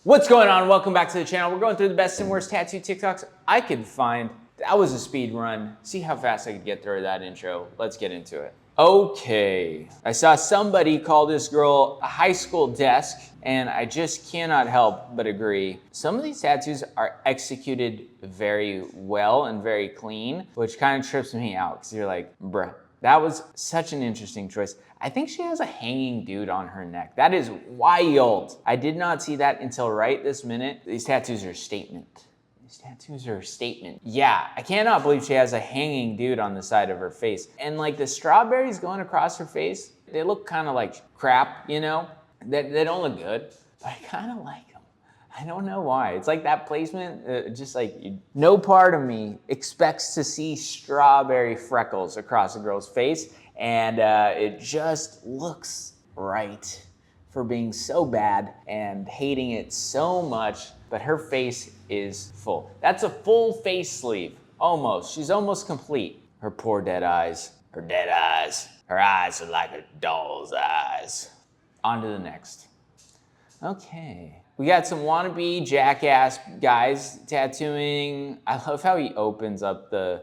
What's going on? Welcome back to the channel. We're going through the best and worst tattoo TikToks I could find. That was a speed run. See how fast I could get through that intro. Let's get into it. Okay, I saw somebody call this girl a high school desk, and I just cannot help but agree. Some of these tattoos are executed very well and very clean, which kind of trips me out because you're like, bruh, that was such an interesting choice. I think she has a hanging dude on her neck. That is wild. I did not see that until right this minute. These tattoos are a statement. These tattoos are a statement. Yeah, I cannot believe she has a hanging dude on the side of her face. And like the strawberries going across her face, they look kind of like crap, you know? They don't look good, but I kind of like them. I don't know why. It's like that placement, just like no part of me expects to see strawberry freckles across a girl's face. And it just looks right for being so bad and hating it so much, but her face is full. That's a full face sleeve, almost. She's almost complete. Her poor dead eyes. Her dead eyes. Her eyes are like a doll's eyes. On to the next. Okay. We got some wannabe jackass guys tattooing. I love how he opens up the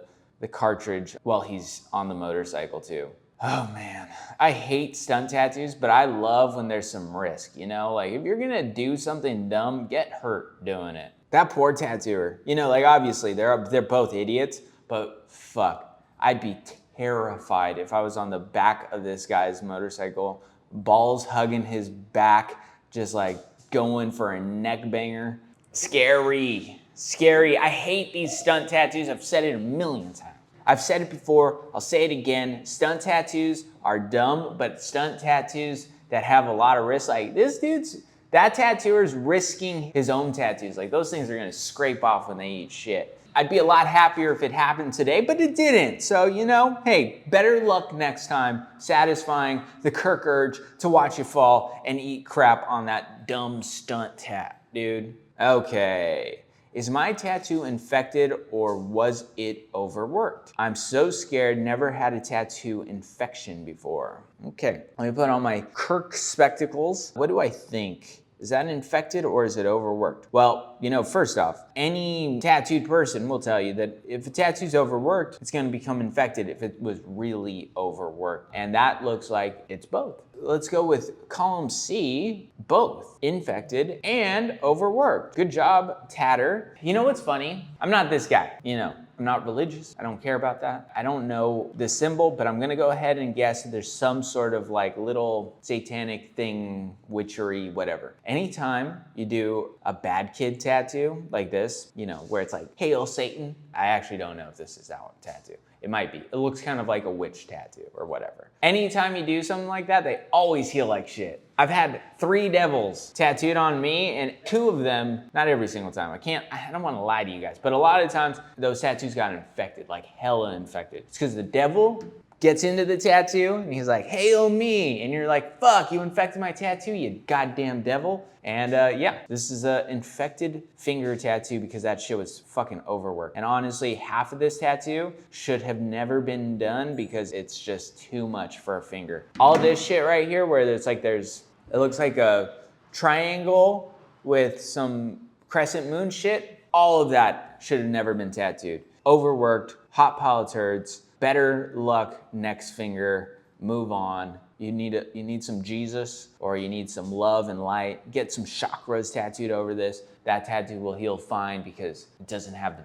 cartridge while he's on the motorcycle too. Oh man, I hate stunt tattoos, but I love when there's some risk, you know? Like if you're gonna do something dumb, get hurt doing it. That poor tattooer, you know, like obviously they're both idiots, but fuck, I'd be terrified if I was on the back of this guy's motorcycle, balls hugging his back, just like going for a neck banger. Scary, scary. I hate these stunt tattoos. I've said it a million times. I've said it before, I'll say it again. Stunt tattoos are dumb, but stunt tattoos that have a lot of risk, like that tattooer's risking his own tattoos. Like those things are gonna scrape off when they eat shit. I'd be a lot happier if it happened today, but it didn't. So, you know, hey, better luck next time satisfying the Kirk urge to watch you fall and eat crap on that dumb stunt tat, dude. Okay. Is my tattoo infected or was it overworked? I'm so scared, never had a tattoo infection before. Okay, let me put on my Kirk spectacles. What do I think? Is that infected or is it overworked? Well, you know, first off, any tattooed person will tell you that if a tattoo's overworked, it's gonna become infected if it was really overworked. And that looks like it's both. Let's go with column C, both infected and overworked. Good job, Tatter. You know what's funny? I'm not this guy, you know. I'm not religious. I don't care about that. I don't know the symbol, but I'm gonna go ahead and guess that there's some sort of like little satanic thing, witchery, whatever. Anytime you do a bad kid tattoo like this, you know, where it's like, Hail Satan. I actually don't know if this is that tattoo. It might be. It looks kind of like a witch tattoo or whatever. Anytime you do something like that, they always heal like shit. I've had 3 devils tattooed on me, and 2 of them, not every single time, I don't wanna lie to you guys, but a lot of times those tattoos got infected, like hella infected. It's because the devil gets into the tattoo and he's like, hail me. And you're like, fuck, you infected my tattoo, you goddamn devil. And yeah, this is an infected finger tattoo because that shit was fucking overworked. And honestly, half of this tattoo should have never been done because it's just too much for a finger. All this shit right here where it's like it looks like a triangle with some crescent moon shit, all of that should have never been tattooed. Overworked, hot pile of turds. Better luck next finger, move on. You need some Jesus or you need some love and light. Get some chakras tattooed over this. That tattoo will heal fine because it doesn't have the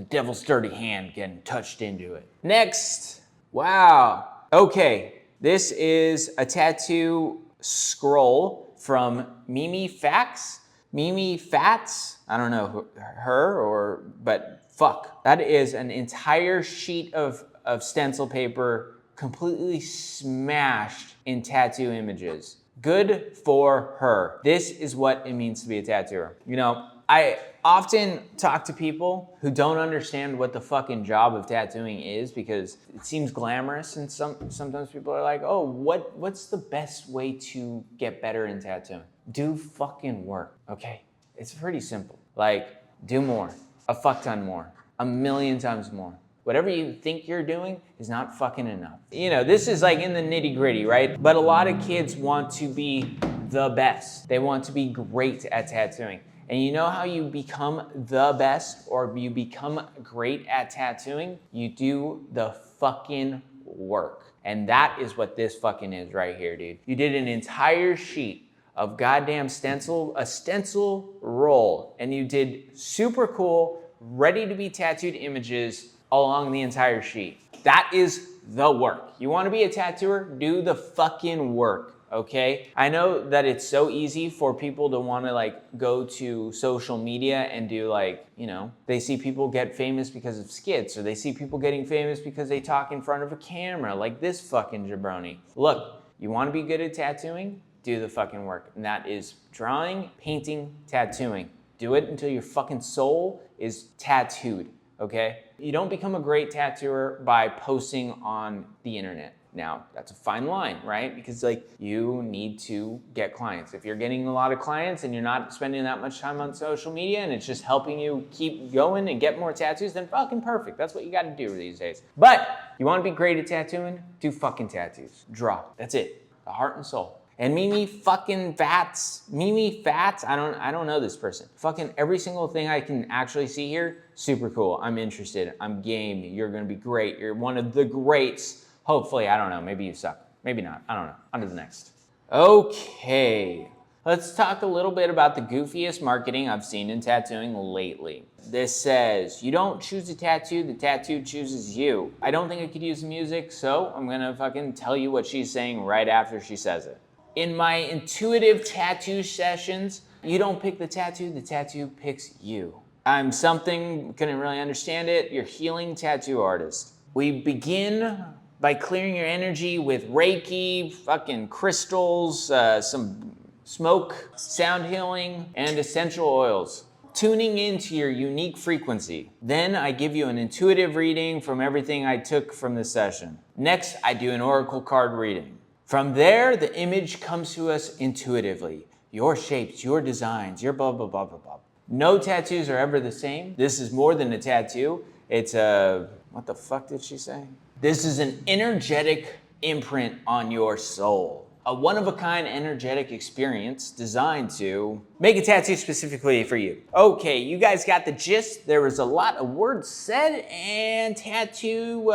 devil's dirty hand getting touched into it. Next, wow. Okay, this is a tattoo scroll from Mimi Fats. I don't know her but fuck. That is an entire sheet of stencil paper completely smashed in tattoo images. Good for her. This is what it means to be a tattooer. You know, I often talk to people who don't understand what the fucking job of tattooing is because it seems glamorous and sometimes people are like, oh, what's the best way to get better in tattooing? Do fucking work, okay? It's pretty simple. Like, do more, a fuck ton more, a million times more. Whatever you think you're doing is not fucking enough. You know, this is like in the nitty gritty, right? But a lot of kids want to be the best. They want to be great at tattooing. And you know how you become the best or you become great at tattooing? You do the fucking work. And that is what this fucking is right here, dude. You did an entire sheet of goddamn stencil, a stencil roll, and you did super cool, ready to be tattooed images along the entire sheet. That is the work. You wanna be a tattooer? Do the fucking work. Okay? I know that it's so easy for people to want to like go to social media and do like, you know, they see people get famous because of skits, or they see people getting famous because they talk in front of a camera, like this fucking jabroni. Look, you want to be good at tattooing? Do the fucking work. And that is drawing, painting, tattooing. Do it until your fucking soul is tattooed, okay? You don't become a great tattooer by posting on the internet. Now, that's a fine line, right? Because like you need to get clients. If you're getting a lot of clients and you're not spending that much time on social media and it's just helping you keep going and get more tattoos, then fucking perfect. That's what you gotta do these days. But you wanna be great at tattooing? Do fucking tattoos. Draw. That's it. The heart and soul. And Mimi Fats, I don't know this person. Fucking every single thing I can actually see here, super cool. I'm interested, I'm game, you're gonna be great. You're one of the greats. Hopefully, I don't know, maybe you suck. Maybe not, I don't know. On to the next. Okay, let's talk a little bit about the goofiest marketing I've seen in tattooing lately. This says, you don't choose a tattoo, the tattoo chooses you. I don't think I could use the music, so I'm gonna fucking tell you what she's saying right after she says it. In my intuitive tattoo sessions, you don't pick the tattoo picks you. I'm something, couldn't really understand it, you're healing tattoo artist. We begin by clearing your energy with Reiki, fucking crystals, some smoke, sound healing, and essential oils. Tuning into your unique frequency. Then I give you an intuitive reading from everything I took from the session. Next, I do an oracle card reading. From there, the image comes to us intuitively. Your shapes, your designs, your blah, blah, blah, blah, blah. No tattoos are ever the same. This is more than a tattoo. It's a, what the fuck did she say? This is an energetic imprint on your soul. A one-of-a-kind energetic experience designed to make a tattoo specifically for you. Okay, you guys got the gist. There was a lot of words said and tattoo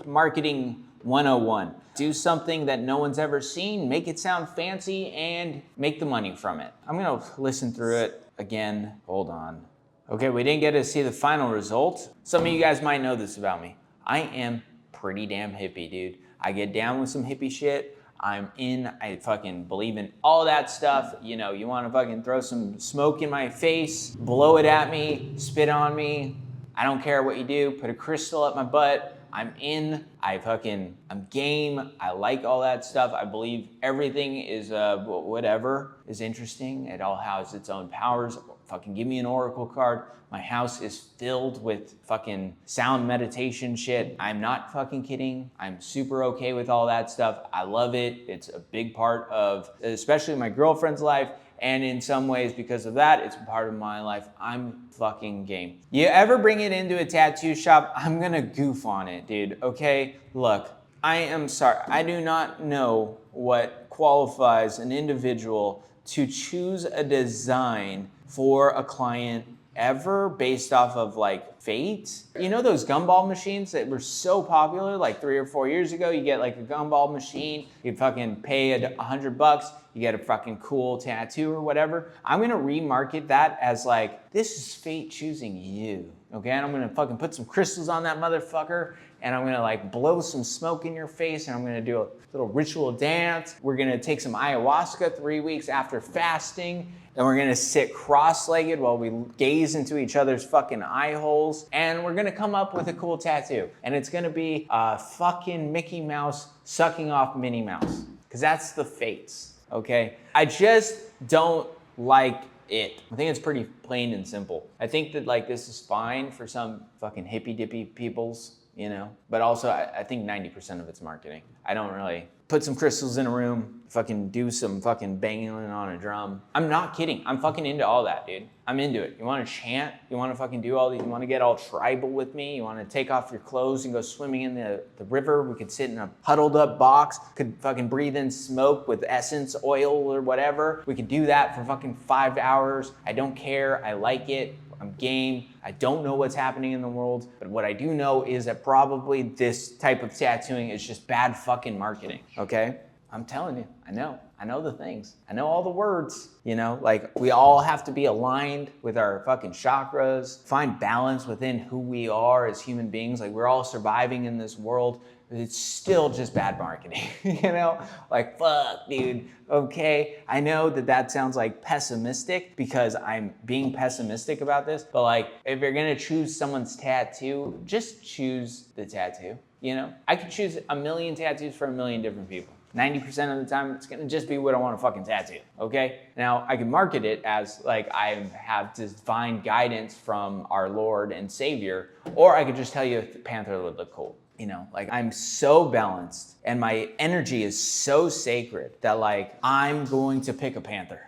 marketing 101. Do something that no one's ever seen, make it sound fancy, and make the money from it. I'm gonna listen through it again. Hold on. Okay, we didn't get to see the final result. Some of you guys might know this about me. I am pretty damn hippie, dude. I get down with some hippie shit. I fucking believe in all that stuff. You know, you wanna fucking throw some smoke in my face, blow it at me, spit on me. I don't care what you do, put a crystal up my butt. I'm in, I'm game, I like all that stuff. I believe everything is, whatever is interesting. It all has its own powers. Fucking give me an oracle card. My house is filled with fucking sound meditation shit. I'm not fucking kidding. I'm super okay with all that stuff. I love it. It's a big part of, especially my girlfriend's life. And in some ways, because of that, it's part of my life. I'm fucking game. You ever bring it into a tattoo shop, I'm gonna goof on it, dude, okay? Look, I am sorry. I do not know what qualifies an individual to choose a design for a client ever based off of like fate. You know those gumball machines that were so popular like 3 or 4 years ago? You get like a gumball machine, you fucking pay $100, you get a fucking cool tattoo or whatever. I'm gonna remarket that as like, this is fate choosing you, okay? And I'm gonna fucking put some crystals on that motherfucker, and I'm gonna like blow some smoke in your face, and I'm gonna do a little ritual dance. We're gonna take some ayahuasca 3 weeks after fasting, and we're gonna sit cross-legged while we gaze into each other's fucking eye holes, and we're gonna come up with a cool tattoo. And it's gonna be a fucking Mickey Mouse sucking off Minnie Mouse, because that's the fates, okay? I just don't like it. I think it's pretty plain and simple. I think that like this is fine for some fucking hippy-dippy peoples, you know? But also I think 90% of it's marketing. I don't really put some crystals in a room, fucking do some fucking banging on a drum. I'm not kidding. I'm fucking into all that, dude. I'm into it. You want to chant? You want to fucking do all these? You want to get all tribal with me? You want to take off your clothes and go swimming in the river? We could sit in a huddled up box, could fucking breathe in smoke with essence, oil, or whatever. We could do that for fucking 5 hours. I don't care. I like it. I'm game. I don't know what's happening in the world, but what I do know is that probably this type of tattooing is just bad fucking marketing, okay? I'm telling you, I know the things. I know all the words, you know, like we all have to be aligned with our fucking chakras, find balance within who we are as human beings. Like we're all surviving in this world. It's still just bad marketing, you know? Like, fuck, dude, okay. I know that sounds like pessimistic because I'm being pessimistic about this, but like, if you're gonna choose someone's tattoo, just choose the tattoo, you know? I could choose a million tattoos for a million different people. 90% of the time, it's gonna just be what I want to fucking tattoo, okay? Now, I can market it as like I have divine guidance from our Lord and Savior, or I could just tell you if the panther would look cool. You know, like I'm so balanced and my energy is so sacred that like I'm going to pick a panther.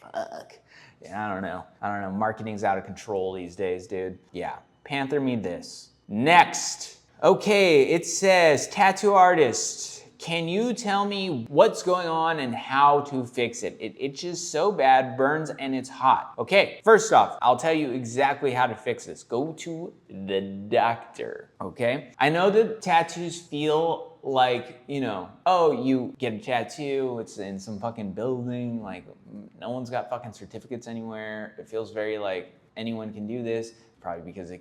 Fuck. Yeah, I don't know. Marketing's out of control these days, dude. Yeah, panther me this. Next. Okay, it says, tattoo artist, can you tell me what's going on and how to fix it? It itches so bad, burns, and it's hot. Okay, first off, I'll tell you exactly how to fix this. Go to the doctor, okay? I know that tattoos feel like, you know, oh, you get a tattoo, it's in some fucking building, like no one's got fucking certificates anywhere. It feels very like anyone can do this, probably because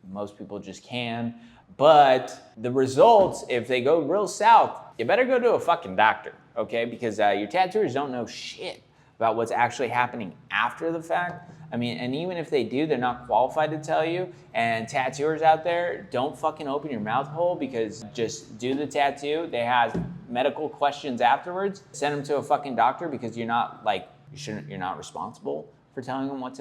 most people just can. But the results, if they go real south, you better go to a fucking doctor, okay? Because your tattooers don't know shit about what's actually happening after the fact. I mean, and even if they do, they're not qualified to tell you. And tattooers out there, don't fucking open your mouth hole because just do the tattoo. They have medical questions afterwards. Send them to a fucking doctor because you're not responsible for telling them what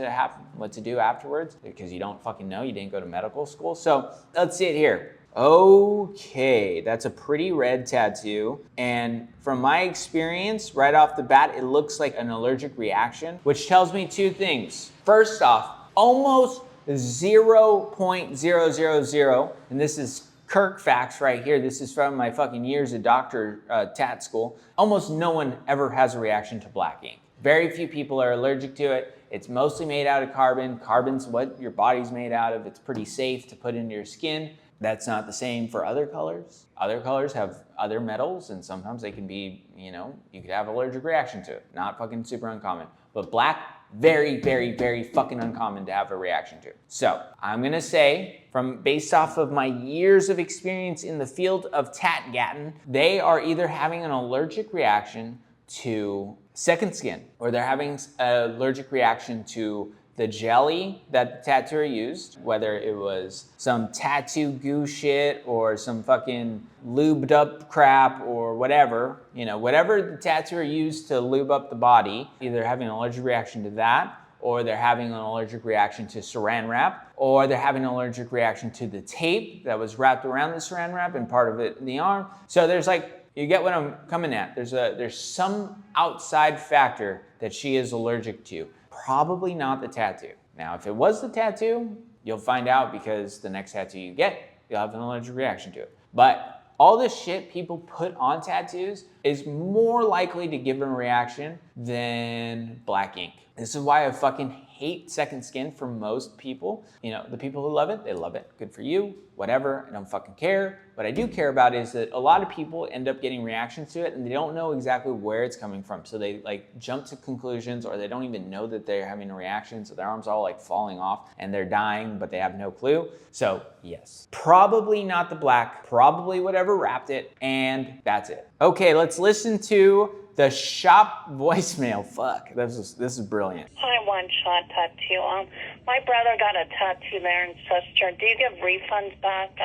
to do afterwards because you don't fucking know, you didn't go to medical school. So let's see it here. Okay, that's a pretty red tattoo. And from my experience, right off the bat, it looks like an allergic reaction, which tells me two things. First off, almost 0.000, and this is Kirk facts right here. This is from my fucking years of tat school. Almost no one ever has a reaction to black ink. Very few people are allergic to it. It's mostly made out of carbon. Carbon's what your body's made out of. It's pretty safe to put into your skin. That's not the same for other colors. Other colors have other metals, and sometimes they can be, you know, you could have an allergic reaction to it. Not fucking super uncommon. But black, very, very, very fucking uncommon to have a reaction to. So I'm gonna say, based off of my years of experience in the field of tat-gatting, they are either having an allergic reaction to second skin, or they're having an allergic reaction to the jelly that the tattooer used, whether it was some tattoo goo shit or some fucking lubed up crap or whatever, you know, whatever the tattooer used to lube up the body, either having an allergic reaction to that, or they're having an allergic reaction to saran wrap, or they're having an allergic reaction to the tape that was wrapped around the saran wrap and part of it in the arm. So there's like, you get what I'm coming at. There's some outside factor that she is allergic to. Probably not the tattoo. Now, if it was the tattoo, you'll find out because the next tattoo you get, you'll have an allergic reaction to it. But all this shit people put on tattoos is more likely to give them a reaction than black ink. This is why I fucking hate second skin for most people. You know, the people who love it, they love it. Good for you, whatever, I don't fucking care. What I do care about is that a lot of people end up getting reactions to it and they don't know exactly where it's coming from. So they like jump to conclusions, or they don't even know that they're having a reaction. So their arms are all like falling off and they're dying, but they have no clue. So yes, probably not the black, probably whatever wrapped it, and that's it. Okay, let's listen to the shop voicemail. Fuck, this is brilliant. Hi, One Shot Tattoo. My brother got a tattoo there in Sister. Do you give refunds back?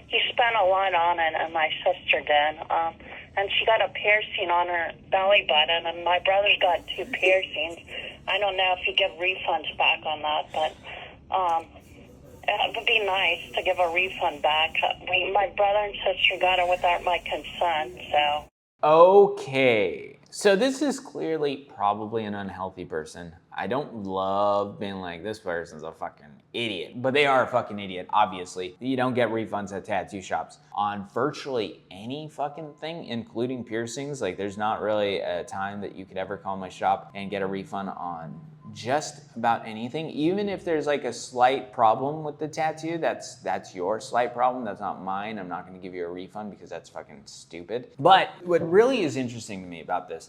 He spent a lot on it, and my sister did. And she got a piercing on her belly button, and my brother's got 2 piercings. I don't know if you give refunds back on that, but It would be nice to give a refund back. My brother and sister got it without my consent, so. Okay. So this is clearly probably an unhealthy person. I don't love being like, this person's a fucking idiot. But they are a fucking idiot, obviously. You don't get refunds at tattoo shops. On virtually any fucking thing, including piercings, like there's not really a time that you could ever call my shop and get a refund on just about anything. Even if there's like a slight problem with the tattoo, that's your slight problem, that's not mine. I'm not gonna give you a refund because that's fucking stupid. But what really is interesting to me about this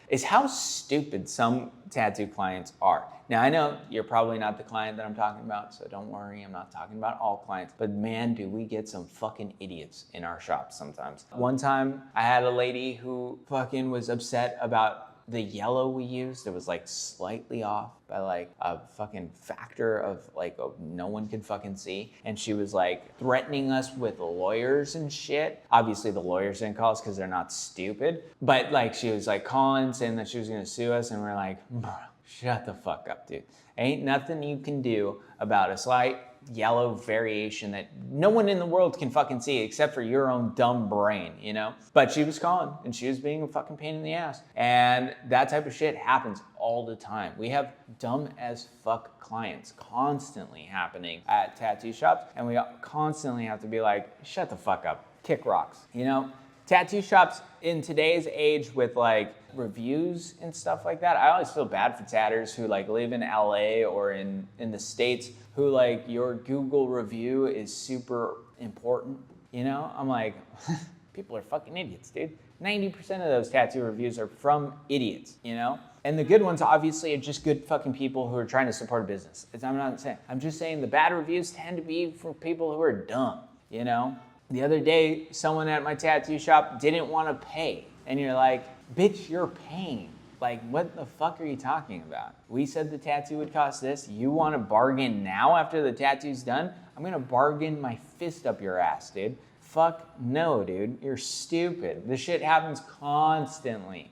is how stupid some tattoo clients are. Now, I know you're probably not the client that I'm talking about, so don't worry, I'm not talking about all clients, but man, do we get some fucking idiots in our shops sometimes. One time, I had a lady who fucking was upset about the yellow we used. It was like slightly off by like a fucking factor of like no one could fucking see. And she was like threatening us with lawyers and shit. Obviously the lawyers didn't call us because they're not stupid. But like she was like calling saying that she was gonna sue us, and we're like, bro, shut the fuck up, dude. Ain't nothing you can do about a slight yellow variation that no one in the world can fucking see except for your own dumb brain, you know? But she was calling and she was being a fucking pain in the ass. And that type of shit happens all the time. We have dumb as fuck clients constantly happening at tattoo shops, and we constantly have to be like, shut the fuck up, kick rocks, you know? Tattoo shops in today's age with like reviews and stuff like that, I always feel bad for tatters who like live in LA or in the States who like your Google review is super important, you know? I'm like, people are fucking idiots, dude. 90% of those tattoo reviews are from idiots, you know? And the good ones obviously are just good fucking people who are trying to support a business. I'm just saying the bad reviews tend to be from people who are dumb, you know? The other day, someone at my tattoo shop didn't want to pay. And you're like, bitch, you're paying. Like, what the fuck are you talking about? We said the tattoo would cost this. You want to bargain now after the tattoo's done? I'm going to bargain my fist up your ass, dude. Fuck no, dude. You're stupid. This shit happens constantly.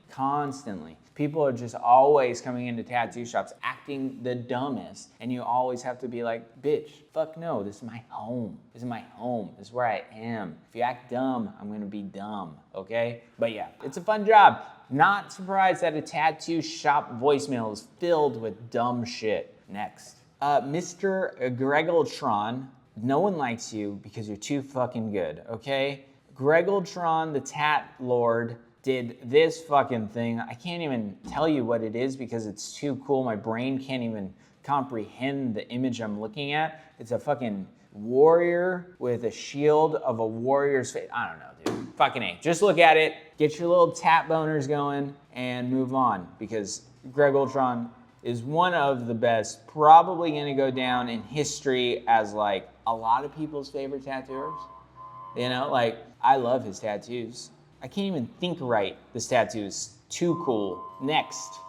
People are just always coming into tattoo shops acting the dumbest, and you always have to be like, bitch, fuck no, this is my home. This is my home. This is where I am. If you act dumb, I'm gonna be dumb, okay? But yeah, it's a fun job. Not surprised that a tattoo shop voicemail is filled with dumb shit. Next. Mr. Gregoltron, no one likes you because you're too fucking good, okay? Gregoltron, the Tat Lord, did this fucking thing. I can't even tell you what it is because it's too cool. My brain can't even comprehend the image I'm looking at. It's a fucking warrior with a shield of a warrior's face. I don't know, dude. Fucking A. Just look at it, get your little tat boners going, and move on, because Gregoltron is one of the best, probably gonna go down in history as like a lot of people's favorite tattooers. You know, like I love his tattoos. I can't even think right. This tattoo is too cool. Next.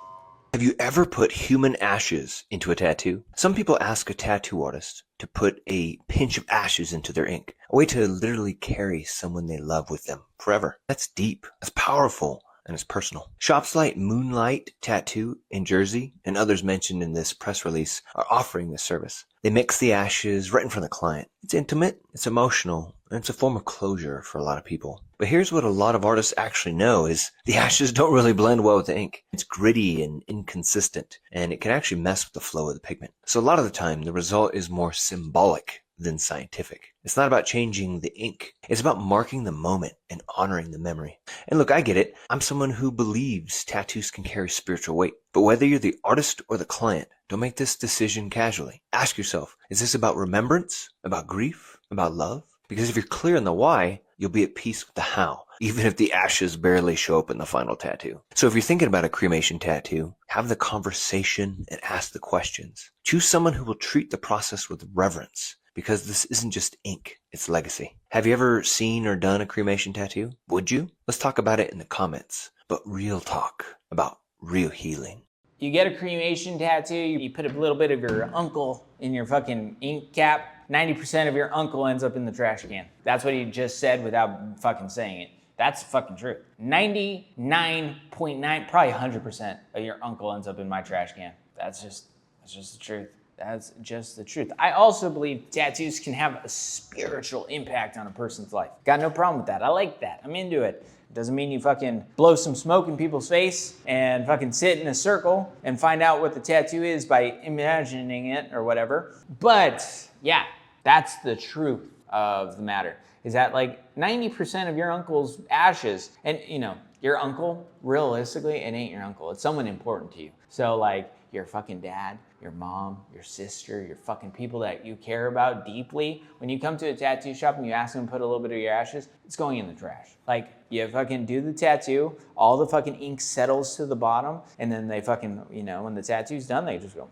Have you ever put human ashes into a tattoo? Some people ask a tattoo artist to put a pinch of ashes into their ink, a way to literally carry someone they love with them forever. That's deep, that's powerful, and it's personal. Shops like Moonlight Tattoo in Jersey and others mentioned in this press release are offering this service. They mix the ashes right in front of the client. It's intimate, it's emotional, and it's a form of closure for a lot of people. But here's what a lot of artists actually know is the ashes don't really blend well with the ink. It's gritty and inconsistent, and it can actually mess with the flow of the pigment. So a lot of the time, the result is more symbolic than scientific. It's not about changing the ink. It's about marking the moment and honoring the memory. And look, I get it. I'm someone who believes tattoos can carry spiritual weight. But whether you're the artist or the client, don't make this decision casually. Ask yourself, is this about remembrance, about grief, about love? Because if you're clear on the why, you'll be at peace with the how, even if the ashes barely show up in the final tattoo. So if you're thinking about a cremation tattoo, have the conversation and ask the questions. Choose someone who will treat the process with reverence, because this isn't just ink, it's legacy. Have you ever seen or done a cremation tattoo? Would you? Let's talk about it in the comments. But real talk about real healing. You get a cremation tattoo, you put a little bit of your uncle in your fucking ink cap, 90% of your uncle ends up in the trash can. That's what he just said without fucking saying it. That's fucking true. 99.9, probably 100% of your uncle ends up in my trash can. That's just the truth. That's just the truth. I also believe tattoos can have a spiritual impact on a person's life. Got no problem with that. I like that. I'm into it. Doesn't mean you fucking blow some smoke in people's face and fucking sit in a circle and find out what the tattoo is by imagining it or whatever. But yeah, that's the truth of the matter, is that like 90% of your uncle's ashes, and you know, your uncle, realistically, it ain't your uncle. It's someone important to you. So like your fucking dad, your mom, your sister, your fucking people that you care about deeply. When you come to a tattoo shop and you ask them to put a little bit of your ashes, it's going in the trash. Like you fucking do the tattoo, all the fucking ink settles to the bottom, and then they fucking, you know, when the tattoo's done, they just go,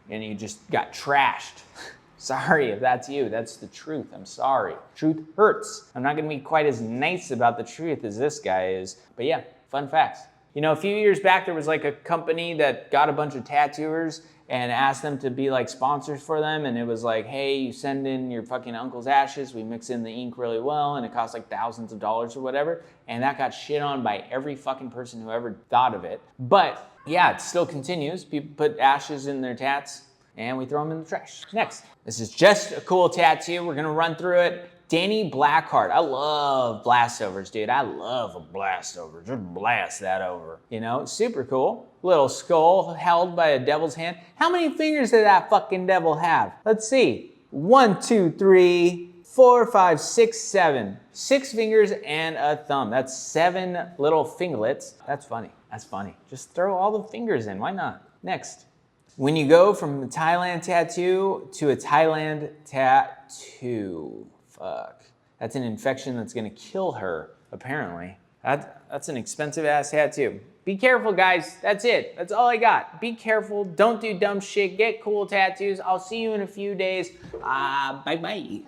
and you just got trashed. Sorry if that's you, that's the truth, I'm sorry. Truth hurts. I'm not gonna be quite as nice about the truth as this guy is, but yeah, fun facts. You know, a few years back, there was like a company that got a bunch of tattooers and asked them to be like sponsors for them. And it was like, hey, you send in your fucking uncle's ashes, we mix in the ink really well, and it costs like thousands of dollars or whatever. And that got shit on by every fucking person who ever thought of it. But yeah, it still continues. People put ashes in their tats and we throw them in the trash. Next, this is just a cool tattoo. We're gonna run through it. Danny Blackheart. I love blastovers, dude. I love a blastover. Just blast that over. You know, super cool. Little skull held by a devil's hand. How many fingers did that fucking devil have? Let's see. 1, 2, 3, 4, 5, 6, 7. 6 fingers and a thumb. That's 7 little fingerlets. That's funny. That's funny. Just throw all the fingers in. Why not? Next. When you go from a Thailand tattoo to a Thailand tattoo. Fuck. That's an infection that's gonna kill her, apparently. That's an expensive ass tattoo. Be careful, guys. That's it. That's all I got. Be careful. Don't do dumb shit. Get cool tattoos. I'll see you in a few days. Bye-bye.